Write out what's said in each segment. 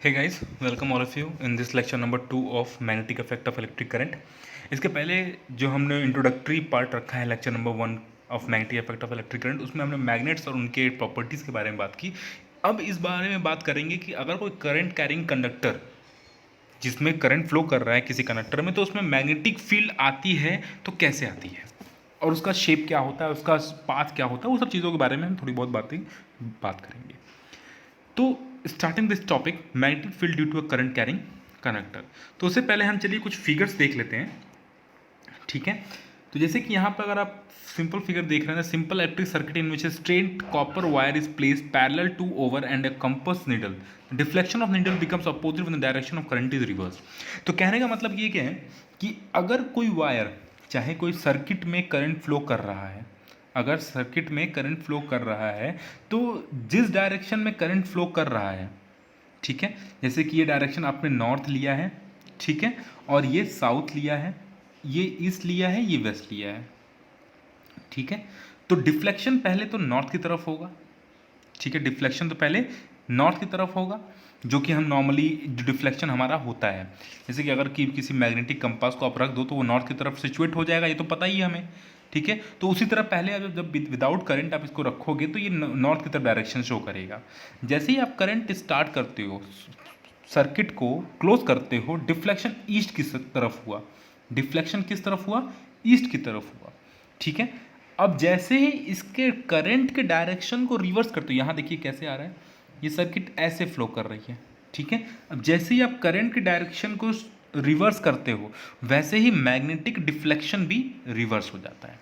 Hey guys, welcome all of you in this lecture number 2 of magnetic effect of electric current. इसके पहले जो हमने introductory part रखा है lecture number 1 of magnetic effect of electric current, उसमें हमने magnets और उनके प्रॉपर्टीज़ के बारे में बात की। अब इस बारे में बात करेंगे कि अगर कोई करंट कैरिंग कंडक्टर जिसमें करंट फ्लो कर रहा है किसी कंडक्टर में, तो उसमें मैग्नेटिक फील्ड आती है तो कैसे आती है और उसका शेप क्या होता है, उसका पाथ क्या होता है, वो सब चीज़ों के बारे में हम थोड़ी बहुत बात करेंगे। तो starting this topic magnetic field due to a current carrying conductor. तो उससे पहले हम चलिए कुछ फिगर्स देख लेते हैं, ठीक है। तो जैसे कि यहाँ पर अगर आप सिंपल फिगर देख रहे हैं, simple electric circuit in which a straight copper wire is placed parallel to over and a compass needle, deflection of needle becomes opposite when the direction of current is reverse. तो कहने का मतलब ये क्या है कि अगर कोई वायर, चाहे कोई सर्किट में करंट फ्लो कर रहा है, अगर सर्किट में करंट फ्लो कर रहा है तो जिस डायरेक्शन में करंट फ्लो कर रहा है, ठीक है, जैसे कि ये डायरेक्शन आपने नॉर्थ लिया है, ठीक है, और ये साउथ लिया है, ये ईस्ट लिया है, ये वेस्ट लिया है, ठीक है। तो डिफ्लेक्शन पहले तो नॉर्थ की तरफ होगा, ठीक है, डिफ्लेक्शन तो पहले नॉर्थ की तरफ होगा, जो कि हम नॉर्मली जो डिफ्लेक्शन हमारा होता है, जैसे कि अगर कि किसी मैग्नेटिक कंपास को आप रख दो तो वो नॉर्थ की तरफ सिचुएट हो जाएगा, ये तो पता ही है हमें, ठीक है। तो उसी तरह पहले जब विदाउट करंट आप इसको रखोगे तो ये नॉर्थ की तरफ डायरेक्शन शो करेगा। जैसे ही आप करंट स्टार्ट करते हो, सर्किट को क्लोज करते हो, डिफ्लेक्शन ईस्ट की तरफ हुआ, डिफ्लेक्शन किस तरफ हुआ, ईस्ट की तरफ हुआ, ठीक है। अब जैसे ही इसके करंट के डायरेक्शन को रिवर्स करते हो, यहाँ देखिए कैसे आ रहा है, ये सर्किट ऐसे फ्लो कर रही है, ठीक है। अब जैसे ही आप करंट के डायरेक्शन को रिवर्स करते हो, वैसे ही मैग्नेटिक डिफ्लेक्शन भी रिवर्स हो जाता है।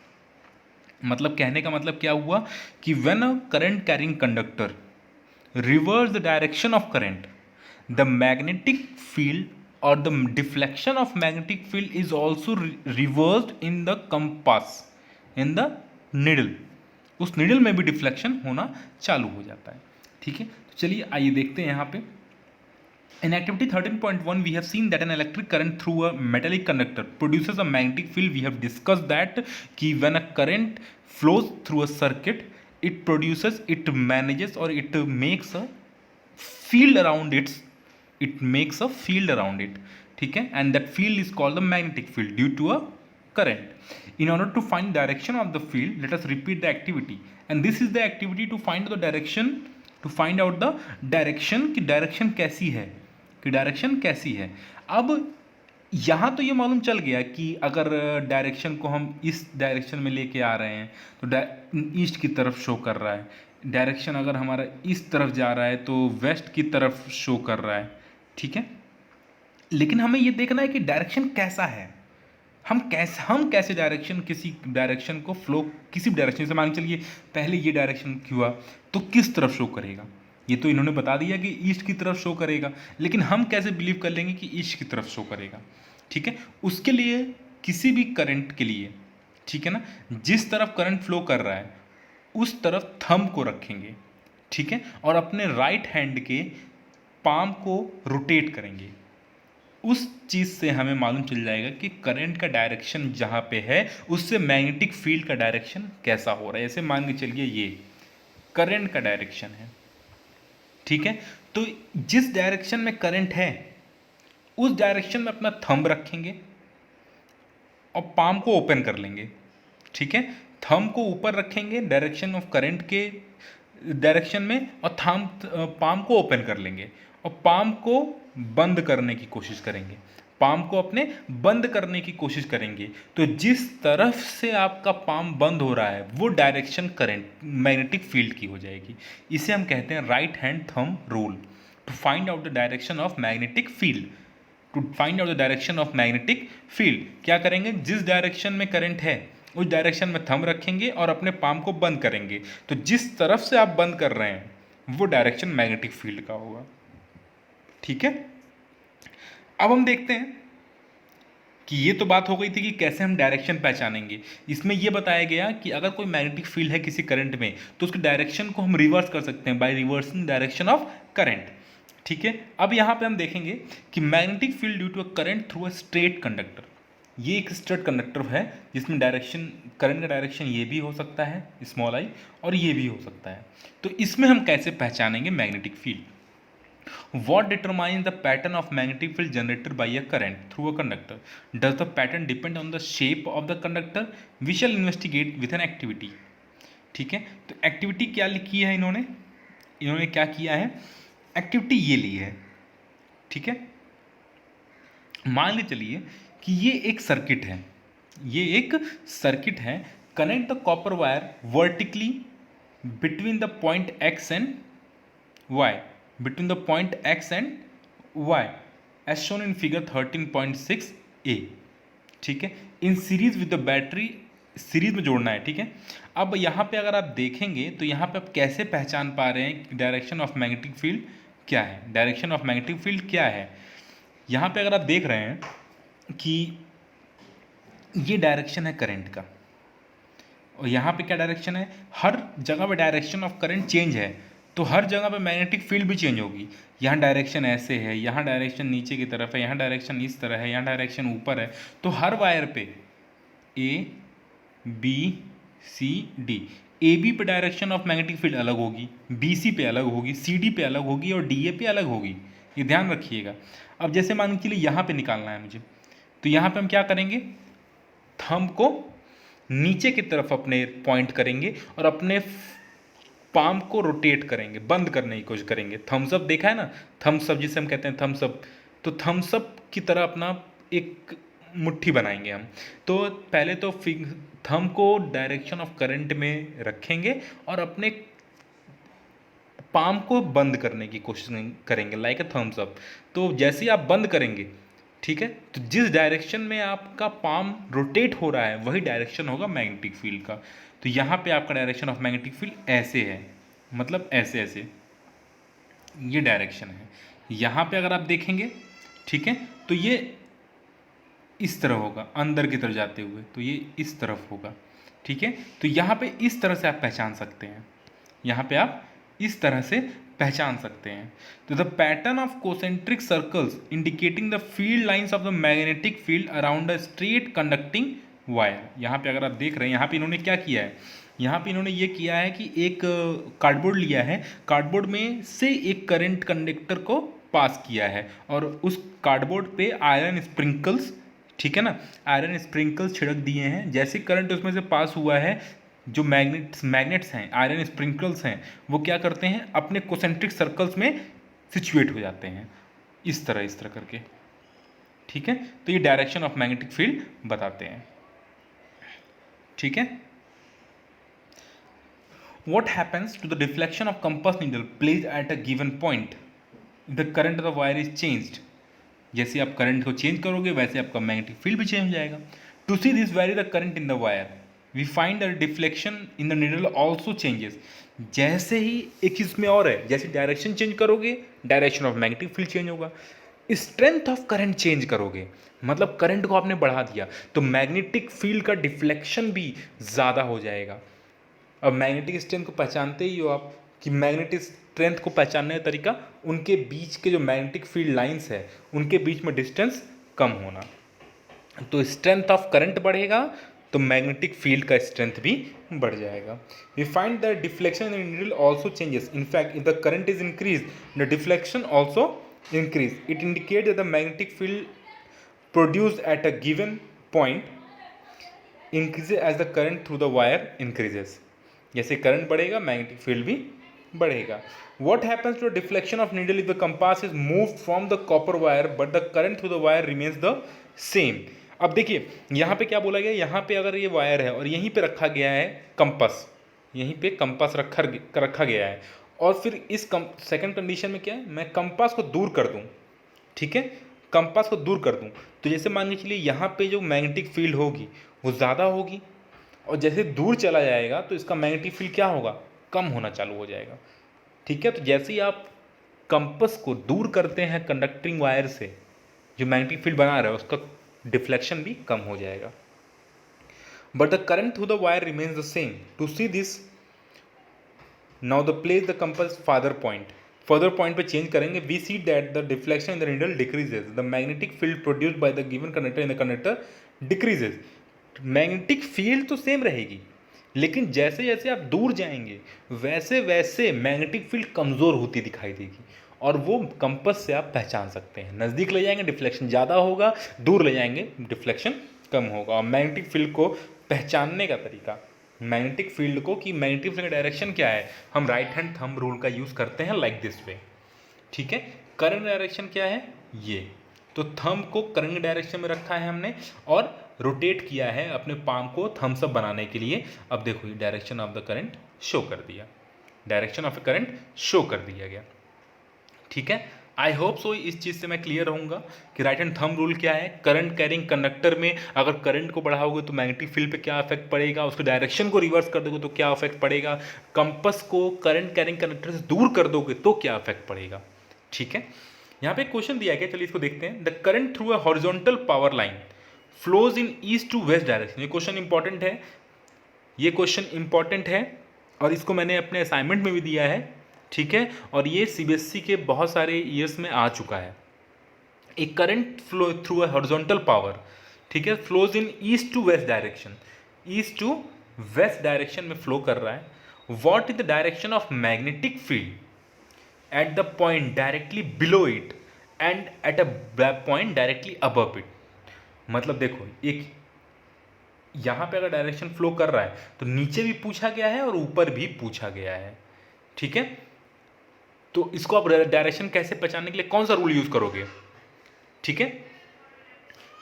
मतलब कहने का मतलब क्या हुआ कि when a current carrying conductor reverse the direction of current, the magnetic field or the deflection of magnetic field is also reversed in the compass, in the needle, उस needle में भी डिफ्लेक्शन होना चालू हो जाता है, ठीक है। तो चलिए आइए देखते हैं यहाँ पे। In activity 13.1 we have seen that an electric current through a metallic conductor produces a magnetic field. We have discussed that कि when a current flows through a circuit, it manages or it makes a field around it, ठीक है, and that field is called the magnetic field due to a current. In order to find direction of the field, let us repeat the activity, and this is the activity to find the direction, to find out the direction कि direction कैसी है, कि direction कैसी है। अब यहाँ तो ये मालूम चल गया कि अगर डायरेक्शन को हम इस डायरेक्शन में लेके आ रहे हैं तो ईस्ट की तरफ शो कर रहा है, डायरेक्शन अगर हमारा इस तरफ जा रहा है तो वेस्ट की तरफ शो कर रहा है, ठीक है। लेकिन हमें ये देखना है कि डायरेक्शन कैसा है, हम कैसे डायरेक्शन, किसी डायरेक्शन को फ्लो, किसी डायरेक्शन से मान के चलिए पहले ये डायरेक्शन हुआ तो किस तरफ शो करेगा, ये तो इन्होंने बता दिया कि ईस्ट की तरफ शो करेगा, लेकिन हम कैसे बिलीव कर लेंगे कि ईस्ट की तरफ शो करेगा, ठीक है। उसके लिए किसी भी करंट के लिए, ठीक है ना, जिस तरफ करंट फ्लो कर रहा है उस तरफ थंब को रखेंगे, ठीक है, और अपने राइट हैंड के पाम को रोटेट करेंगे। उस चीज़ से हमें मालूम चल जाएगा कि करंट का डायरेक्शन जहाँ पे है उससे मैग्नेटिक फील्ड का डायरेक्शन कैसा हो रहा है। ऐसे मान के चलिए ये करंट का डायरेक्शन है, ठीक है। तो जिस डायरेक्शन में करंट है उस डायरेक्शन में अपना थंब रखेंगे और पाम को ओपन कर लेंगे, ठीक है। थंब को ऊपर रखेंगे डायरेक्शन ऑफ करंट के डायरेक्शन में और पाम को ओपन कर लेंगे और पाम को बंद करने की कोशिश करेंगे, पाम को अपने बंद करने की कोशिश करेंगे। तो जिस तरफ से आपका पाम बंद हो रहा है वो डायरेक्शन करंट मैग्नेटिक फील्ड की हो जाएगी। इसे हम कहते हैं right hand thumb rule to find out the direction of magnetic field. To find out the direction of magnetic field क्या करेंगे, जिस डायरेक्शन में करंट है उस डायरेक्शन में थंब रखेंगे और अपने पाम को बंद करेंगे। तो जिस तरफ से आप बंद कर रहे हैं वो डायरेक्शन मैग्नेटिक फील्ड का होगा, ठीक है। अब हम देखते हैं कि ये तो बात हो गई थी कि कैसे हम डायरेक्शन पहचानेंगे। इसमें यह बताया गया कि अगर कोई मैग्नेटिक फील्ड है किसी करंट में तो उसके डायरेक्शन को हम रिवर्स कर सकते हैं by reversing direction of current, ठीक है। अब यहाँ पे हम देखेंगे कि magnetic field due to a current through a straight conductor, ये एक स्ट्रेट कंडक्टर है जिसमें डायरेक्शन, करंट का डायरेक्शन ये भी हो सकता है स्मॉल आई और ये भी हो सकता है। तो इसमें हम कैसे पहचानेंगे magnetic field. What determines the pattern of magnetic field generated by a current through a conductor? Does the pattern depend on the shape of the conductor? We shall investigate with an activity. ठीक है, तो activity क्या लिखी है इन्होंने क्या किया है, एक्टिविटी ये ली है। ठीक है, मान लीजिए चलिए कि ये एक सर्किट है, connect the copper wire vertically between the point x and y, as shown in figure 13.6a। ठीक है, in series with the battery, series में जोड़ना है। ठीक है, अब यहाँ पे अगर आप देखेंगे तो यहाँ पे आप कैसे पहचान पा रहे हैं डायरेक्शन ऑफ मैग्नेटिक फील्ड क्या है, यहाँ पे अगर आप देख रहे हैं कि ये डायरेक्शन है करंट का, और यहाँ पे क्या डायरेक्शन है, हर जगह पे डायरेक्शन ऑफ करंट चेंज है, तो हर जगह पे मैग्नेटिक फील्ड भी चेंज होगी। यहाँ डायरेक्शन ऐसे है, यहाँ डायरेक्शन नीचे की तरफ है, यहाँ डायरेक्शन इस तरह है, यहाँ डायरेक्शन ऊपर है, तो हर वायर पे A B C D, A B पे डायरेक्शन ऑफ मैग्नेटिक फील्ड अलग होगी, बी सी पे अलग होगी, सी डी पे अलग होगी और डी ए पे अलग होगी, ये ध्यान रखिएगा। अब जैसे मान के लिए यहाँ पे निकालना है मुझे, तो यहाँ पे हम क्या करेंगे, थंब को नीचे की तरफ अपने पॉइंट करेंगे और अपने पाम को रोटेट करेंगे, बंद करने की कोशिश करेंगे। थम्स अप देखा है ना, थम्स अप जिसे हम कहते हैं थम्स अप, तो थम्स अप की तरह अपना एक मुट्ठी बनाएंगे हम। तो पहले तो थंब को डायरेक्शन ऑफ करंट में रखेंगे और अपने पाम को बंद करने की कोशिश करेंगे, लाइक अ थम्स अप। तो जैसे ही आप बंद करेंगे, ठीक है, तो जिस डायरेक्शन में आपका पाम रोटेट हो रहा है वही डायरेक्शन होगा मैग्नेटिक फील्ड का। तो यहाँ पे आपका डायरेक्शन ऑफ मैग्नेटिक फील्ड ऐसे है, मतलब ऐसे ऐसे ये डायरेक्शन है। यहाँ पे अगर आप देखेंगे, ठीक है, तो ये इस तरह होगा अंदर की तरफ जाते हुए, तो ये इस तरफ होगा। ठीक है, तो यहाँ पे इस तरह से आप पहचान सकते हैं, यहाँ पे आप इस तरह से पहचान सकते हैं। तो the pattern of concentric circles indicating the field lines of the magnetic field around a straight conducting wire. यहाँ पे अगर आप देख रहे हैं, यहाँ पे इन्होंने क्या किया है, यहाँ पे इन्होंने ये किया है कि एक कार्डबोर्ड लिया है, कार्डबोर्ड में से एक करंट कंडक्टर को पास किया है और उस कार्डबोर्ड पे आयरन स्प्रिंकल्स, ठीक है ना, आयरन स्प्रिंकल्स छिड़क दिए हैं। जैसे करंट उसमें से पास हुआ है, जो मैग्नेट्स हैं, आयरन स्प्रिंकल्स हैं, वो क्या करते हैं, अपने कोसेंट्रिक सर्कल्स में सिचुएट हो जाते हैं, इस तरह करके। ठीक है, तो ये डायरेक्शन ऑफ मैग्नेटिक फील्ड बताते हैं। ठीक है, what happens to the deflection of compass needle placed at a given point if the current of the wire is changed? जैसे आप करंट को चेंज करोगे वैसे आपका मैग्नेटिक फील्ड भी चेंज हो जाएगा। To see this vary the current in the wire we find the deflection in the needle also changes. जैसे ही एक चीज़ में और है, जैसे डायरेक्शन चेंज करोगे direction of magnetic field change होगा। स्ट्रेंथ ऑफ करंट चेंज करोगे, मतलब करंट को आपने बढ़ा दिया, तो मैग्नेटिक फील्ड का डिफ्लेक्शन भी ज़्यादा हो जाएगा। अब मैग्नेटिक स्ट्रेंथ को पहचानते ही हो आप कि मैग्नेटिक स्ट्रेंथ को पहचानने का तरीका उनके बीच के जो मैग्नेटिक फील्ड लाइंस है उनके बीच में डिस्टेंस कम होना। तो स्ट्रेंथ ऑफ करंट बढ़ेगा तो मैग्नेटिक फील्ड का स्ट्रेंथ भी बढ़ जाएगा। We find that deflection in needle also changes. In fact if the current is increase the deflection also increase. It indicate that the magnetic field produced at a given point increases as the current through the wire increases. जैसे current बढ़ेगा magnetic field भी बढ़ेगा। What happens to the deflection of needle if the compass is moved from the copper wire but the current through the wire remains the same? अब देखिए यहाँ पे क्या बोला गया, यहाँ पे अगर ये वायर है और यहीं पे रखा गया है कंपास, यहीं पे कंपास रखा गया है, और फिर इस सेकंड कंडीशन में क्या है, मैं कंपास को दूर कर दूँ, ठीक है, कंपास को दूर कर दूँ, तो जैसे मान के चलिए यहाँ पे जो मैग्नेटिक फील्ड होगी वो ज़्यादा होगी, और जैसे दूर चला जाएगा तो इसका मैग्नेटिक फील्ड क्या होगा, कम होना चालू हो जाएगा। ठीक है, तो जैसे ही आप कंपास को दूर करते हैं कंडक्टिंग वायर से, जो मैग्नेटिक फील्ड बना रहा है उसका डिफ्लेक्शन भी कम हो जाएगा। But the current through the wire remains the same. To see this now the place the compass further point पे चेंज करेंगे, we see that the deflection in the needle decreases, the magnetic field produced by the given conductor in the conductor decreases. Magnetic field तो same रहेगी, लेकिन जैसे जैसे आप दूर जाएंगे वैसे वैसे मैग्नेटिक फील्ड कमज़ोर होती दिखाई देगी, और वो कंपास से आप पहचान सकते हैं। नज़दीक ले जाएंगे डिफ्लेक्शन ज़्यादा होगा, दूर ले जाएंगे डिफ्लेक्शन कम होगा। और मैग्नेटिक फील्ड को पहचानने का तरीका, मैग्नेटिक फील्ड को कि मैग्नेटिक फील्ड का डायरेक्शन क्या है, हम राइट हैंड थंब रूल का यूज़ करते हैं लाइक दिस वे। ठीक है, करंट डायरेक्शन क्या है ये, तो थंब को करंट डायरेक्शन में रखा है हमने और रोटेट किया है अपने पाम को थम्स अप बनाने के लिए। अब देखो ये direction of the current show कर दिया, डायरेक्शन ऑफ करंट शो कर दिया गया। ठीक है, आई होप सो इस चीज़ से मैं क्लियर रहूँगा कि राइट हैंड थंब रूल क्या है, करंट कैरिंग कंडक्टर में अगर करंट को बढ़ाओगे तो मैग्नेटिक फील्ड पे क्या इफेक्ट पड़ेगा, उसके डायरेक्शन को रिवर्स कर दोगे तो क्या इफेक्ट पड़ेगा, कंपास को करंट कैरिंग कंडक्टर से दूर कर दोगे तो क्या इफेक्ट पड़ेगा। ठीक है, यहाँ पे एक क्वेश्चन दिया गया, चलिए इसको देखते हैं। The current through a horizontal power line flows in east to west direction. ये क्वेश्चन इंपॉर्टेंट है, ये क्वेश्चन इंपॉर्टेंट है और इसको मैंने अपने असाइनमेंट में भी दिया है। ठीक है, और ये सीबीएसई के बहुत सारे ईयर्स में आ चुका है। एक current flow through a horizontal power, ठीक है, flows in east to west direction, east to west direction में फ्लो कर रहा है। What is the direction of magnetic field at the point directly below it and at a point directly above it. मतलब देखो, एक यहाँ पे अगर डायरेक्शन फ्लो कर रहा है तो नीचे भी पूछा गया है और ऊपर भी पूछा गया है। ठीक है, तो इसको आप डायरेक्शन कैसे पहचानने के लिए कौन सा रूल यूज करोगे। ठीक है,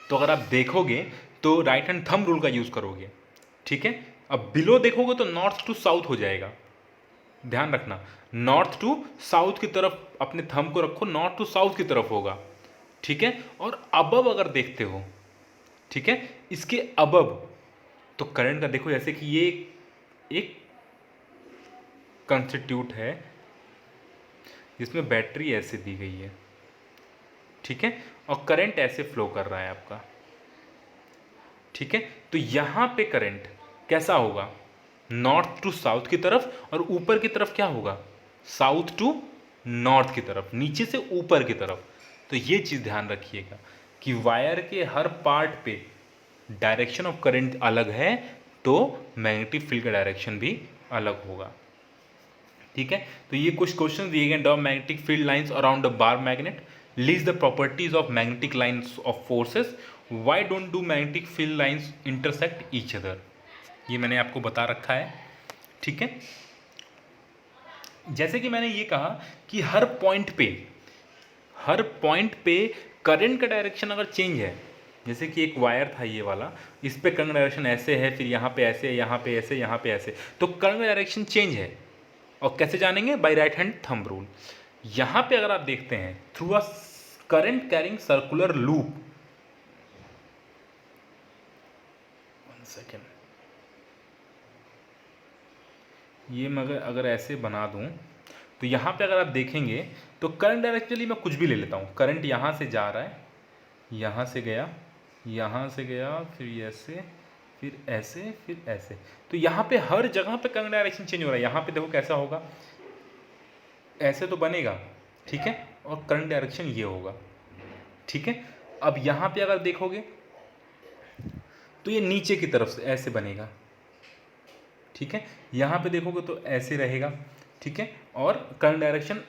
तो अगर आप देखोगे तो राइट हैंड थंब रूल का यूज करोगे। ठीक है, अब बिलो देखोगे तो नॉर्थ टू साउथ हो जाएगा, ध्यान रखना, नॉर्थ टू साउथ की तरफ अपने थंब को रखो, नॉर्थ टू साउथ की तरफ होगा। ठीक है, और अबव अगर देखते हो, ठीक है, इसके अबव तो करंट का देखो, जैसे कि ये एक कंस्टिट्यूट है जिसमें बैटरी ऐसे दी गई है। ठीक है, और करंट ऐसे फ्लो कर रहा है आपका। ठीक है, तो यहां पे करंट कैसा होगा, नॉर्थ टू साउथ की तरफ, और ऊपर की तरफ क्या होगा, साउथ टू नॉर्थ की तरफ, नीचे से ऊपर की तरफ। तो ये चीज़ ध्यान रखिएगा कि वायर के हर पार्ट पे डायरेक्शन ऑफ करंट अलग है तो मैग्नेटिक फील्ड का डायरेक्शन भी अलग होगा। ठीक है, तो ये कुछ क्वेश्चन दिए गए। Draw magnetic field lines around a bar magnet, lease the properties of magnetic lines of forces, why don't do magnetic field lines intersect each other. ये मैंने आपको बता रखा है। ठीक है, जैसे कि मैंने ये कहा कि हर पॉइंट पे करंट का डायरेक्शन अगर चेंज है, जैसे कि एक वायर था ये वाला, इस पे करंट डायरेक्शन ऐसे है, फिर यहाँ पे ऐसे, यहाँ पे ऐसे, यहाँ पे ऐसे, तो करंट डायरेक्शन चेंज है। और कैसे जानेंगे, by right hand thumb rule. यहाँ पे अगर आप देखते हैं through a current carrying circular loop, 1 second, ये मैं अगर ऐसे बना दूं तो यहाँ पे अगर आप देखेंगे तो करंट डायरेक्शनली मैं कुछ भी ले लेता हूँ, करंट यहाँ से जा रहा है, यहाँ से गया, यहाँ से गया, फिर ऐसे, फिर ऐसे, फिर ऐसे, तो यहाँ पे हर जगह पे करंट डायरेक्शन चेंज हो रहा है। यहाँ पे देखो कैसा होगा, ऐसे तो बनेगा। ठीक है, और करंट डायरेक्शन ये होगा। ठीक है, अब यहाँ पे अगर देखोगे तो ये नीचे की तरफ से ऐसे बनेगा। ठीक है, यहाँ पे देखोगे तो ऐसे रहेगा। ठीक है, और करंट डायरेक्शन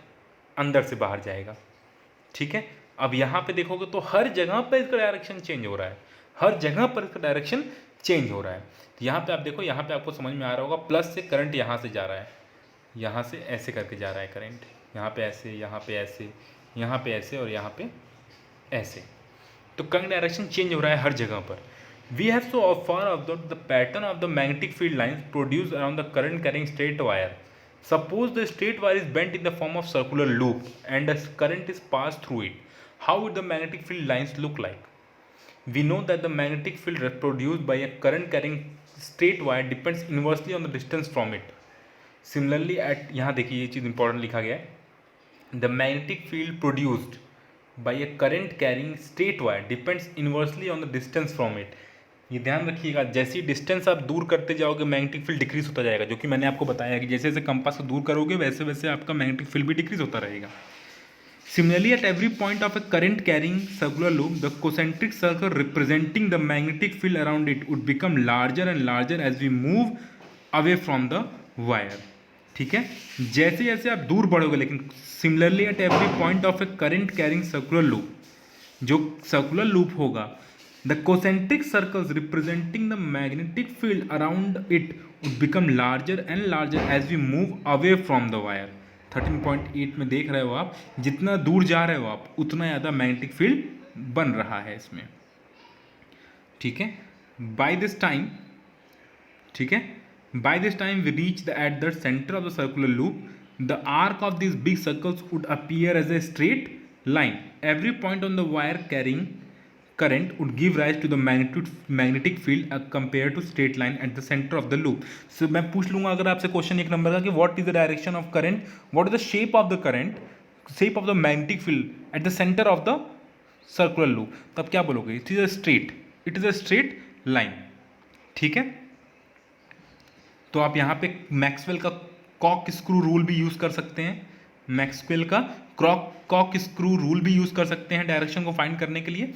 अंदर से बाहर जाएगा। ठीक है, अब यहाँ पे देखोगे तो हर जगह पर इसका डायरेक्शन चेंज हो रहा है, हर जगह पर इसका डायरेक्शन चेंज हो रहा है। तो यहाँ पे आप देखो, यहाँ पे आपको समझ में आ रहा होगा, प्लस से करंट यहाँ से जा रहा है, यहाँ से ऐसे करके जा रहा है करंट, यहाँ पे ऐसे, यहाँ पे ऐसे, यहाँ पे ऐसे, और यहाँ पे ऐसे, तो करंट डायरेक्शन चेंज हो रहा है हर जगह पर। We have so far observed the pattern of the magnetic field lines produced around the current carrying straight wire. Suppose the straight wire is bent in the form of circular loop and a current is passed through it. How would the magnetic field lines look like? We know that the magnetic field produced by a current carrying straight wire depends inversely on the distance from it. Similarly, at यहाँ देखिए ये चीज़ important लिखा गया है, the magnetic field produced by a current carrying straight wire depends inversely on the distance from it. ये ध्यान रखिएगा, जैसी डिस्टेंस आप दूर करते जाओगे मैग्नेटिक फील्ड डिक्रीज होता जाएगा, जो कि मैंने आपको बताया कि जैसे जैसे कंपास को दूर करोगे वैसे वैसे आपका मैग्नेटिक फील्ड भी डिक्रीज होता रहेगा। Similarly at every point of a current carrying circular loop the concentric circle representing the magnetic field around it would become larger and larger as we move away from the wire. ठीक है, जैसे जैसे आप दूर बढ़ोगे, लेकिन similarly at every point of a current carrying circular loop, जो circular loop होगा, the concentric circles representing the magnetic field around it would become larger and larger as we move away from the wire. 13.8 में देख रहे हो आप, जितना दूर जा रहे हो आप उतना ज़्यादा मैग्नेटिक फील्ड बन रहा है इसमें, ठीक है। बाय दिस टाइम, ठीक है, by this time we reach the at the centre of the circular loop, the arc of this big circles would appear as a straight line. Every point on the wire carrying current would give rise to the magnetic field compared to straight line at the center of the loop. So मैं पूछ लूँगा अगर आपसे question एक number का कि what is the direction of current, what is the shape of the current, shape of the magnetic field at the center of the circular loop, तब क्या बोलोगे? It is a straight, it is a straight line, ठीक है। तो आप यहाँ पे Maxwell का कॉक स्क्रू रूल भी यूज़ कर सकते हैं, मैक्सवेल का कॉक स्क्रू रूल भी यूज़ कर सकते हैं डायरेक्शन को फाइंड करने के लिए,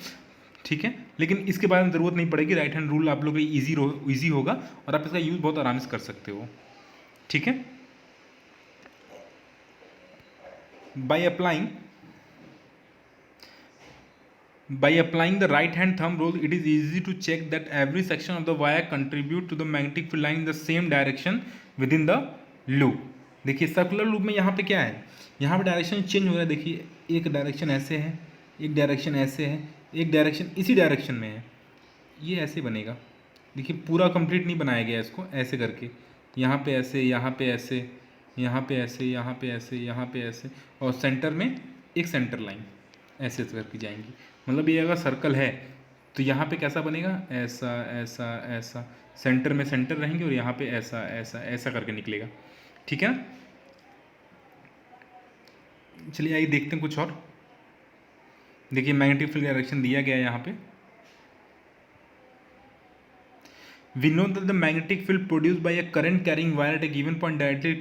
ठीक है। लेकिन इसके बारे में ज़रूरत नहीं पड़ेगी, राइट हैंड रूल आप लोग के लिए ईजी होगा और आप इसका यूज़ बहुत आराम से कर सकते हो, ठीक है। By applying the right hand thumb rule, it is easy to check that every section of the wire contribute to the magnetic field line in the same direction within the loop. देखिए circular loop में यहाँ पे क्या है, यहाँ पे direction change हो रहा है। देखिए एक डायरेक्शन ऐसे है, एक डायरेक्शन ऐसे है, एक डायरेक्शन इसी डायरेक्शन में है, ये ऐसे बनेगा। देखिए पूरा कंप्लीट नहीं बनाया गया इसको, ऐसे करके यहाँ पे ऐसे, यहाँ पे ऐसे, यहाँ पे ऐसे, यहाँ पे ऐसे, यहाँ पे ऐसे, और सेंटर में एक सेंटर लाइन ऐसे करके जाएंगी। मतलब ये अगर सर्कल है तो यहाँ पे कैसा बनेगा, ऐसा ऐसा ऐसा, सेंटर में सेंटर रहेंगे और यहाँ पे ऐसा ऐसा ऐसा करके निकलेगा, ठीक है ना। चलिए आइए देखते हैं कुछ और। देखिए मैग्नेटिक फील्ड डायरेक्शन दिया गया है यहाँ पे। We know that the magnetic field produced by a current carrying wire at a given point directly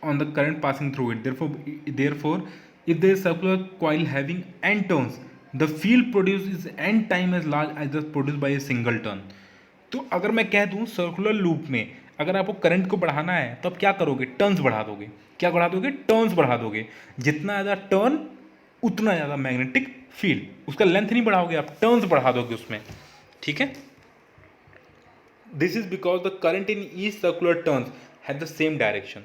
on the current passing through it. Therefore, if there is a circular coil having n turns, the field produced is n times as large as the produced by a single turn. तो अगर मैं कह दूं circular loop में अगर आपको current को बढ़ाना है तो आप क्या करोगे, टर्न्स बढ़ा दोगे। क्या बढ़ा दोगे, टर्न्स बढ़ा दोगे। जितना ज़्यादा टर्न उतना ज़्यादा मैग्नेटिक फील्ड, उसका लेंथ नहीं बढ़ाओगे आप, टर्न्स बढ़ा दोगे उसमें, ठीक है। This is because the current in each circular turns have the same direction,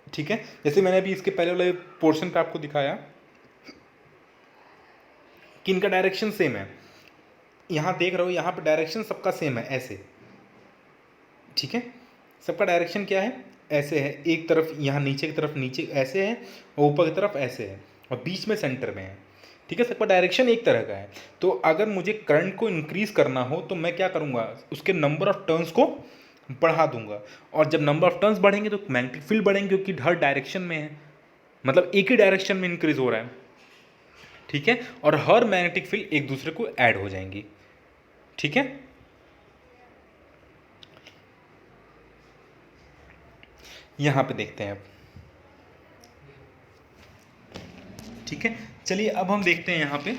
ठीक है। जैसे मैंने अभी इसके पहले वाले पोर्शन पे आपको दिखाया कि इनका डायरेक्शन सेम है। यहाँ देख रहे हो, यहाँ पे डायरेक्शन सबका सेम है, ऐसे, ठीक है। सबका डायरेक्शन क्या है, ऐसे है। एक तरफ यहाँ नीचे की तरफ नीचे ऐसे है और ऊपर की तरफ ऐसे है और बीच में सेंटर में है, ठीक है। सबका डायरेक्शन एक तरह का है। तो अगर मुझे करंट को इंक्रीज करना हो तो मैं क्या करूँगा, उसके नंबर ऑफ टर्न्स को बढ़ा दूंगा, और जब नंबर ऑफ टर्न्स बढ़ेंगे तो मैग्नेटिक फील्ड बढ़ेंगे, क्योंकि हर डायरेक्शन में है, मतलब एक ही डायरेक्शन में इंक्रीज हो रहा है, ठीक है। और हर मैग्नेटिक फील्ड एक दूसरे को ऐड हो जाएंगी, ठीक है। यहां पे देखते हैं अब, ठीक है। चलिए अब हम देखते हैं यहाँ पे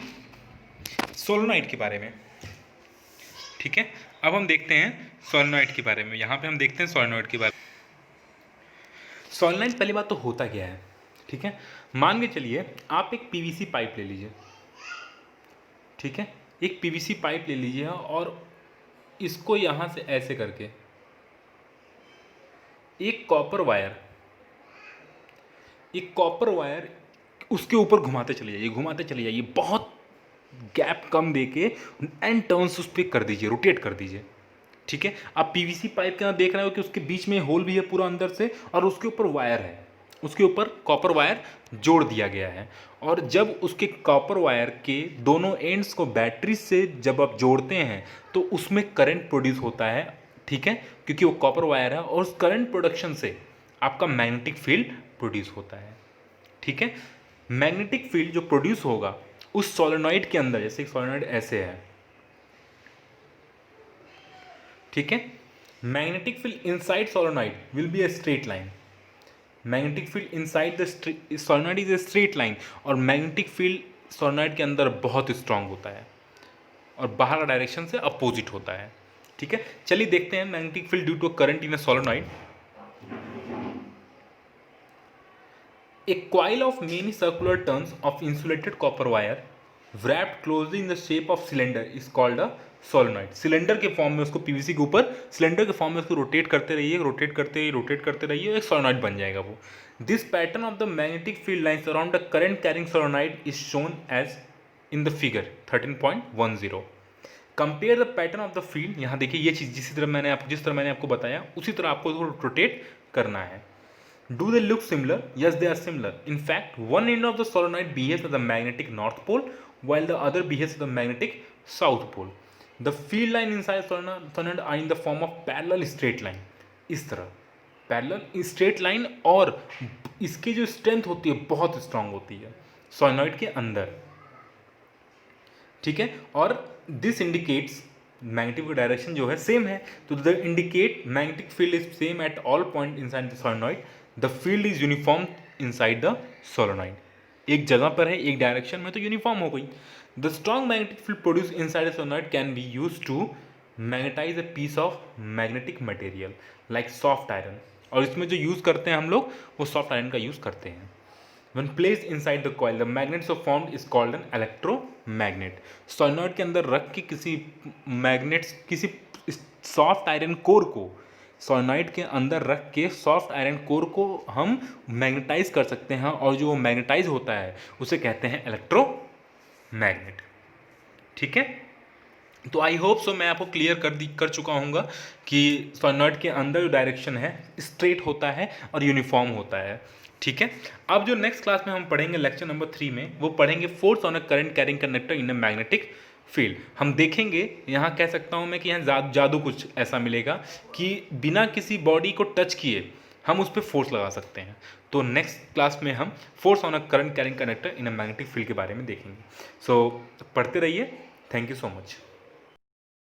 सोलेनॉइड के बारे में, ठीक है। अब हम देखते हैं सोलेनॉइड के बारे में। यहाँ पे हम देखते हैं सोलेनॉइड के बारे में। सोलेनॉइड पहली बात तो होता क्या है, ठीक है। मान के चलिए आप एक पीवीसी पाइप ले लीजिए, ठीक है। एक पीवीसी पाइप ले लीजिए और इसको यहाँ से ऐसे करके एक कॉपर वायर उसके ऊपर घुमाते चले जाइए, बहुत गैप कम देके एंड टर्न्स उस पर कर दीजिए, रोटेट कर दीजिए, ठीक है। आप पीवीसी पाइप के अंदर देख रहे हो कि उसके बीच में होल भी है पूरा अंदर से, और उसके ऊपर वायर है, उसके ऊपर कॉपर वायर जोड़ दिया गया है। और जब उसके कॉपर वायर के दोनों एंड्स को बैटरी से जब आप जोड़ते हैं तो उसमें करंट प्रोड्यूस होता है, ठीक है, क्योंकि वो कॉपर वायर है, और उस करंट प्रोडक्शन से आपका मैग्नेटिक फील्ड प्रोड्यूस होता है, ठीक है। मैग्नेटिक फील्ड जो प्रोड्यूस होगा उस सोलेनॉइड के अंदर, जैसे सोलेनॉइड ऐसे है, ठीक है। Magnetic field inside solenoid will be a straight line. Magnetic field inside the solenoid is a straight line, और मैग्नेटिक फील्ड सोलेनॉइड के अंदर बहुत स्ट्रांग होता है और बाहर का डायरेक्शन से अपोजिट होता है, ठीक है। चलिए देखते हैं magnetic field due to current in a solenoid. A coil of many circular turns of insulated copper wire wrapped closely in the shape of cylinder is called a solenoid. Cylinder के form में उसको PVC के ऊपर cylinder के form में उसको rotate करते रहिए, रोटेट करते रहिए, एक सोलेनॉइड बन जाएगा वो. This pattern of the magnetic field lines around the current carrying solenoid is shown as in the figure 13.10. Compare the pattern of the field. यहाँ देखिए ये चीज़ जिस तरह मैंने आपको बताया उसी तरह आपको रोटेट करना है. Do they look similar? Yes, they are similar. In fact, one end of the solenoid behaves as the magnetic north pole, while the other behaves as the magnetic south pole. The field line inside solenoid are in the form of parallel straight line. इस तरह parallel straight line, और इसकी जो strength होती है बहुत strong होती है solenoid के अंदर. ठीक है, और दिस इंडिकेट्स मैग्नेटिक का डायरेक्शन जो है सेम है, तो the indicate magnetic field is same at all point inside the solenoid. The field is uniform inside the solenoid. एक जगह पर है, एक डायरेक्शन में, तो यूनिफॉर्म हो गई. The strong magnetic field produce inside the solenoid can be use to magnetise a piece of magnetic material like soft iron. और इसमें जो यूज़ करते हैं हम लोग वो सॉफ्ट आयरन का यूज़ करते हैं. When placed inside the coil, the magnets so formed is called an electromagnet. Solenoid के अंदर रख के किसी सॉफ्ट आयरन कोर को सोलेनॉइड के अंदर रख के सॉफ्ट आयरन कोर को हम मैग्नेटाइज कर सकते हैं, और जो मैग्नेटाइज होता है उसे कहते हैं इलेक्ट्रोमैग्नेट. ठीक है, तो आई होप सो मैं आपको क्लियर कर चुका हूँगा कि सोलेनॉइड के अंदर जो डायरेक्शन है स्ट्रेट होता है और यूनिफॉर्म होता है. ठीक है, अब जो नेक्स्ट क्लास में हम पढ़ेंगे लेक्चर नंबर 3 में, वो पढ़ेंगे force on a current carrying conductor in a magnetic field. हम देखेंगे, यहाँ कह सकता हूँ मैं कि यहाँ जादू कुछ ऐसा मिलेगा कि बिना किसी बॉडी को टच किए हम उस पर फोर्स लगा सकते हैं. तो नेक्स्ट क्लास में हम force on a current carrying conductor in a magnetic field के बारे में देखेंगे. सो पढ़ते रहिए. Thank you so much.